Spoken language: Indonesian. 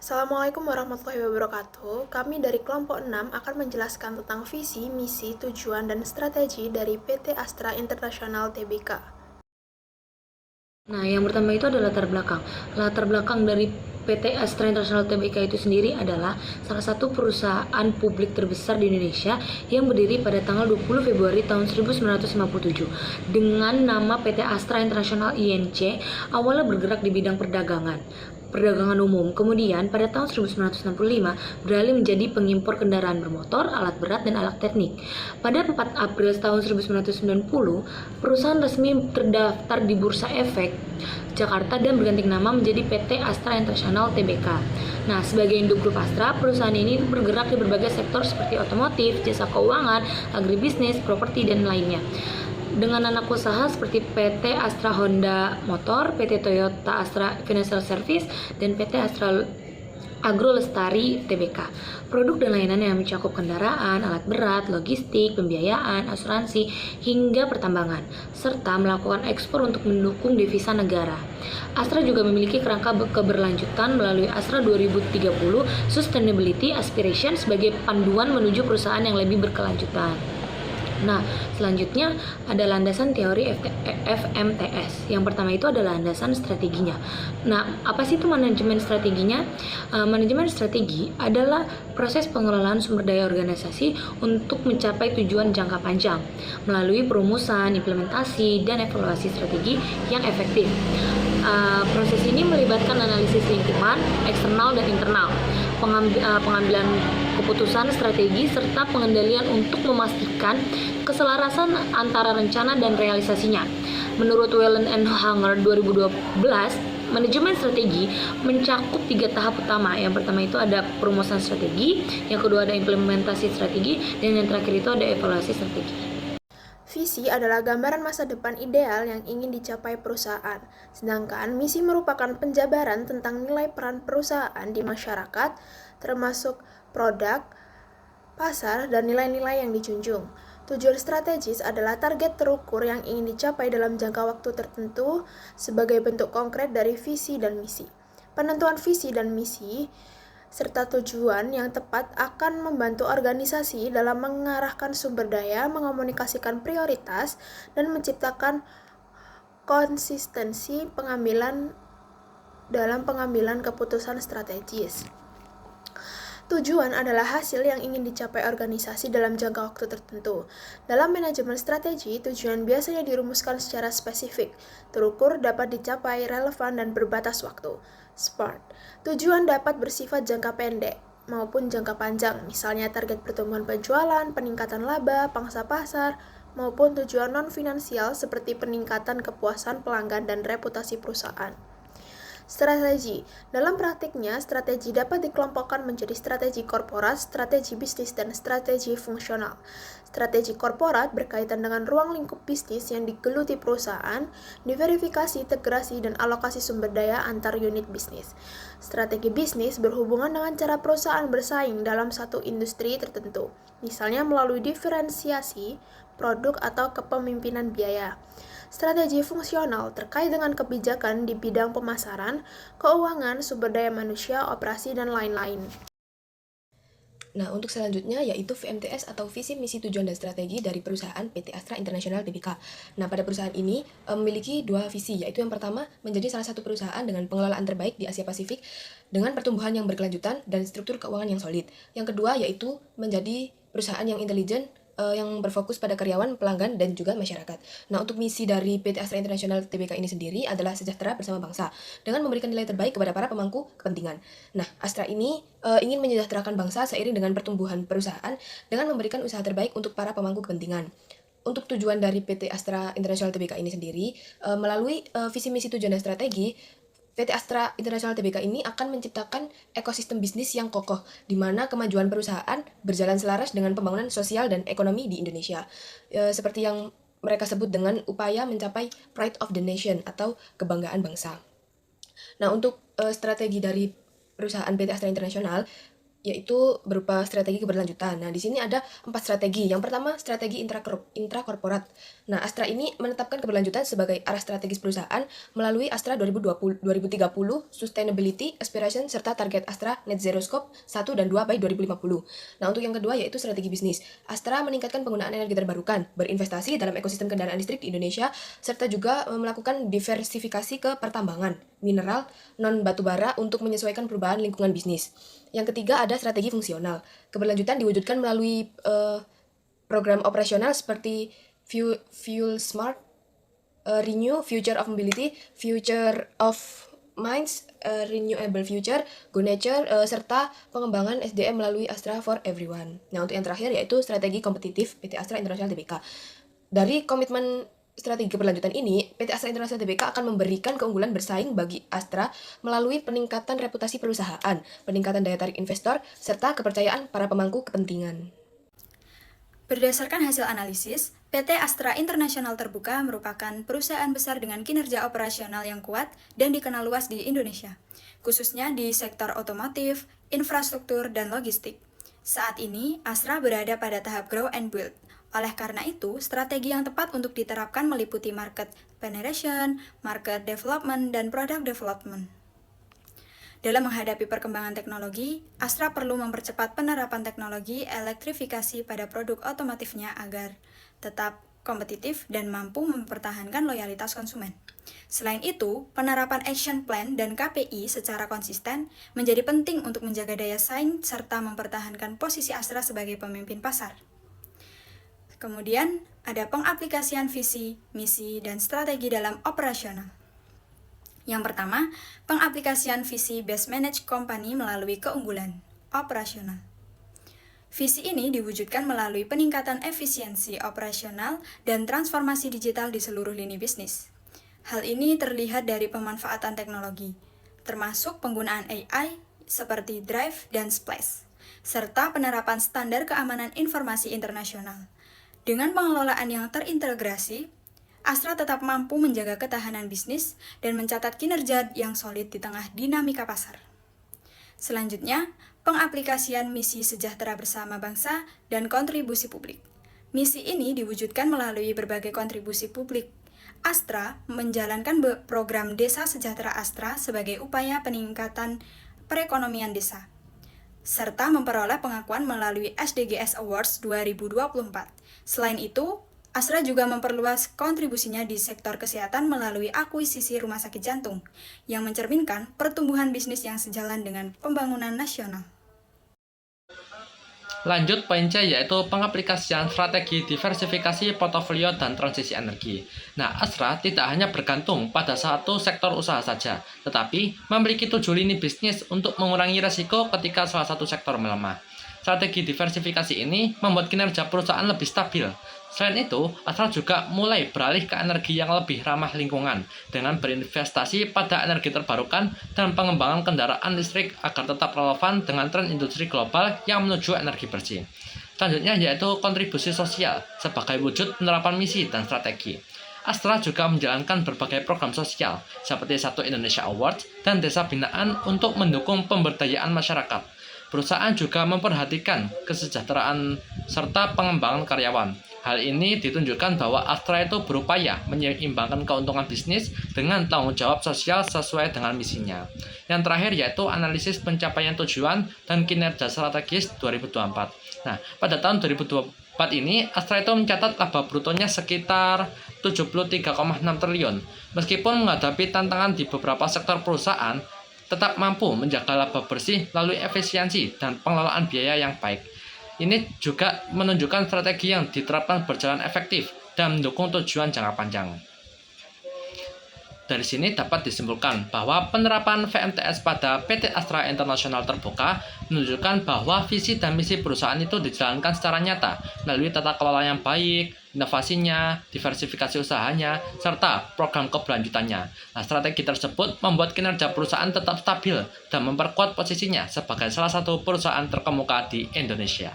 Assalamualaikum warahmatullahi wabarakatuh. Kami dari kelompok 6 akan menjelaskan tentang visi, misi, tujuan, dan strategi dari PT Astra International Tbk. Nah, yang pertama itu adalah latar belakang. Latar belakang dari PT Astra International Tbk itu sendiri adalah salah satu perusahaan publik terbesar di Indonesia yang berdiri pada tanggal 20 Februari tahun 1957 dengan nama PT Astra International Inc. Awalnya bergerak di bidang perdagangan umum. Kemudian pada tahun 1965 beralih menjadi pengimpor kendaraan bermotor, alat berat, dan alat teknik. Pada 4 April tahun 1990, perusahaan resmi terdaftar di Bursa Efek Jakarta dan berganti nama menjadi PT Astra International Tbk. Nah, sebagai induk grup Astra, perusahaan ini bergerak di berbagai sektor seperti otomotif, jasa keuangan, agribisnis, properti, dan lainnya. Dengan anak usaha seperti PT Astra Honda Motor, PT Toyota Astra Financial Service, dan PT Astra Agro Lestari Tbk. Produk dan layanan yang mencakup kendaraan, alat berat, logistik, pembiayaan, asuransi, hingga pertambangan, serta melakukan ekspor untuk mendukung devisa negara. Astra juga memiliki kerangka keberlanjutan melalui Astra 2030 Sustainability Aspiration sebagai panduan menuju perusahaan yang lebih berkelanjutan. Nah, selanjutnya ada landasan teori FMTS. Yang pertama itu adalah landasan strateginya. Nah, apa sih itu manajemen strateginya? Manajemen strategi adalah proses pengelolaan sumber daya organisasi untuk mencapai tujuan jangka panjang melalui perumusan, implementasi, dan evaluasi strategi yang efektif. Proses ini melibatkan analisis lingkungan, eksternal dan internal, pengambilan keputusan strategi, serta pengendalian untuk memastikan keselarasan antara rencana dan realisasinya. Menurut Whelan and Hanger 2012, manajemen strategi mencakup 3 tahap utama. Yang pertama itu ada perumusan strategi, yang kedua ada implementasi strategi, dan yang terakhir itu ada evaluasi strategi. Visi adalah gambaran masa depan ideal yang ingin dicapai perusahaan, sedangkan misi merupakan penjabaran tentang nilai peran perusahaan di masyarakat, termasuk produk, pasar, dan nilai-nilai yang dijunjung. Tujuan strategis adalah target terukur yang ingin dicapai dalam jangka waktu tertentu sebagai bentuk konkret dari visi dan misi. Penentuan visi dan misi serta tujuan yang tepat akan membantu organisasi dalam mengarahkan sumber daya, mengomunikasikan prioritas, dan menciptakan konsistensi dalam pengambilan keputusan strategis. Tujuan adalah hasil yang ingin dicapai organisasi dalam jangka waktu tertentu. Dalam manajemen strategi, tujuan biasanya dirumuskan secara spesifik, terukur, dapat dicapai, relevan, dan berbatas waktu. SMART. Tujuan dapat bersifat jangka pendek maupun jangka panjang, misalnya target pertumbuhan penjualan, peningkatan laba, pangsa pasar, maupun tujuan non-finansial seperti peningkatan kepuasan pelanggan dan reputasi perusahaan. Strategi. Dalam praktiknya, strategi dapat dikelompokkan menjadi strategi korporat, strategi bisnis, dan strategi fungsional. Strategi korporat berkaitan dengan ruang lingkup bisnis yang digeluti perusahaan, diverifikasi, integrasi, dan alokasi sumber daya antar unit bisnis. Strategi bisnis berhubungan dengan cara perusahaan bersaing dalam satu industri tertentu, misalnya melalui diferensiasi produk atau kepemimpinan biaya. Strategi fungsional terkait dengan kebijakan di bidang pemasaran, keuangan, sumber daya manusia, operasi, dan lain-lain. Nah, untuk selanjutnya yaitu VMTS atau Visi Misi Tujuan dan Strategi dari perusahaan PT Astra International Tbk. Nah, pada perusahaan ini memiliki 2 visi, yaitu yang pertama menjadi salah satu perusahaan dengan pengelolaan terbaik di Asia Pasifik dengan pertumbuhan yang berkelanjutan dan struktur keuangan yang solid. Yang kedua yaitu menjadi perusahaan yang intelijen yang berfokus pada karyawan, pelanggan, dan juga masyarakat. Nah, untuk misi dari PT Astra International Tbk ini sendiri adalah sejahtera bersama bangsa dengan memberikan nilai terbaik kepada para pemangku kepentingan. Nah, Astra ini ingin menyejahterakan bangsa seiring dengan pertumbuhan perusahaan dengan memberikan usaha terbaik untuk para pemangku kepentingan. Untuk tujuan dari PT Astra International Tbk ini sendiri, melalui visi misi tujuan dan strategi, PT Astra International Tbk ini akan menciptakan ekosistem bisnis yang kokoh, di mana kemajuan perusahaan berjalan selaras dengan pembangunan sosial dan ekonomi di Indonesia. Seperti yang mereka sebut dengan upaya mencapai pride of the nation atau kebanggaan bangsa. Nah, untuk strategi dari perusahaan PT Astra International, yaitu berupa strategi keberlanjutan. Nah, di sini ada 4 strategi. Yang pertama, strategi intrakorporat. Nah, Astra ini menetapkan keberlanjutan sebagai arah strategis perusahaan melalui Astra 2030 Sustainability Aspiration serta target Astra Net Zero Scope 1 dan 2 by 2050. Nah, untuk yang kedua yaitu strategi bisnis. Astra meningkatkan penggunaan energi terbarukan, berinvestasi dalam ekosistem kendaraan listrik di Indonesia, serta juga melakukan diversifikasi ke pertambangan, mineral, non-batubara untuk menyesuaikan perubahan lingkungan bisnis. Yang ketiga ada strategi fungsional. Keberlanjutan diwujudkan melalui program operasional seperti Fuel Smart, Renew, Future of Mobility, Future of Minds, Renewable Future, Go Nature, serta pengembangan SDM melalui Astra for Everyone. Nah, untuk yang terakhir yaitu strategi kompetitif PT Astra International Tbk. Dari komitmen strategi keberlanjutan ini, PT Astra International Tbk akan memberikan keunggulan bersaing bagi Astra melalui peningkatan reputasi perusahaan, peningkatan daya tarik investor, serta kepercayaan para pemangku kepentingan. Berdasarkan hasil analisis, PT Astra International Terbuka merupakan perusahaan besar dengan kinerja operasional yang kuat dan dikenal luas di Indonesia, khususnya di sektor otomotif, infrastruktur, dan logistik. Saat ini, Astra berada pada tahap grow and build. Oleh karena itu, strategi yang tepat untuk diterapkan meliputi market penetration, market development, dan product development. Dalam menghadapi perkembangan teknologi, Astra perlu mempercepat penerapan teknologi elektrifikasi pada produk otomotifnya agar tetap kompetitif dan mampu mempertahankan loyalitas konsumen. Selain itu, penerapan action plan dan KPI secara konsisten menjadi penting untuk menjaga daya saing serta mempertahankan posisi Astra sebagai pemimpin pasar. Kemudian, ada pengaplikasian visi, misi, dan strategi dalam operasional. Yang pertama, pengaplikasian visi Best Managed Company melalui keunggulan operasional. Visi ini diwujudkan melalui peningkatan efisiensi operasional dan transformasi digital di seluruh lini bisnis. Hal ini terlihat dari pemanfaatan teknologi, termasuk penggunaan AI seperti Drive dan Splash, serta penerapan standar keamanan informasi internasional. Dengan pengelolaan yang terintegrasi, Astra tetap mampu menjaga ketahanan bisnis dan mencatat kinerja yang solid di tengah dinamika pasar. Selanjutnya, pengaplikasian misi sejahtera bersama bangsa dan kontribusi publik. Misi ini diwujudkan melalui berbagai kontribusi publik. Astra menjalankan program Desa Sejahtera Astra sebagai upaya peningkatan perekonomian desa, serta memperoleh pengakuan melalui SDGs Awards 2024. Selain itu, Astra juga memperluas kontribusinya di sektor kesehatan melalui akuisisi rumah sakit jantung, yang mencerminkan pertumbuhan bisnis yang sejalan dengan pembangunan nasional. Lanjut poin C yaitu pengaplikasian strategi diversifikasi portofolio dan transisi energi. Nah, Astra tidak hanya bergantung pada satu sektor usaha saja, tetapi memiliki 7 lini bisnis untuk mengurangi risiko ketika salah satu sektor melemah. Strategi diversifikasi ini membuat kinerja perusahaan lebih stabil. Selain itu, Astra juga mulai beralih ke energi yang lebih ramah lingkungan dengan berinvestasi pada energi terbarukan dan pengembangan kendaraan listrik agar tetap relevan dengan tren industri global yang menuju energi bersih. Selanjutnya yaitu kontribusi sosial sebagai wujud penerapan misi dan strategi. Astra juga menjalankan berbagai program sosial seperti Satu Indonesia Awards dan Desa Binaan untuk mendukung pemberdayaan masyarakat. Perusahaan juga memperhatikan kesejahteraan serta pengembangan karyawan. Hal ini ditunjukkan bahwa Astra itu berupaya menyeimbangkan keuntungan bisnis dengan tanggung jawab sosial sesuai dengan misinya. Yang terakhir yaitu analisis pencapaian tujuan dan kinerja strategis 2024. Nah, pada tahun 2024 ini Astra itu mencatat laba brutonya sekitar 73,6 triliun. Meskipun menghadapi tantangan di beberapa sektor perusahaan, tetap mampu menjaga laba bersih melalui efisiensi dan pengelolaan biaya yang baik. Ini juga menunjukkan strategi yang diterapkan berjalan efektif dan mendukung tujuan jangka panjang. Dari sini dapat disimpulkan bahwa penerapan VMTS pada PT Astra International Terbuka menunjukkan bahwa visi dan misi perusahaan itu dijalankan secara nyata melalui tata kelola yang baik, inovasinya, diversifikasi usahanya, serta program keberlanjutannya. Nah, strategi tersebut membuat kinerja perusahaan tetap stabil dan memperkuat posisinya sebagai salah satu perusahaan terkemuka di Indonesia.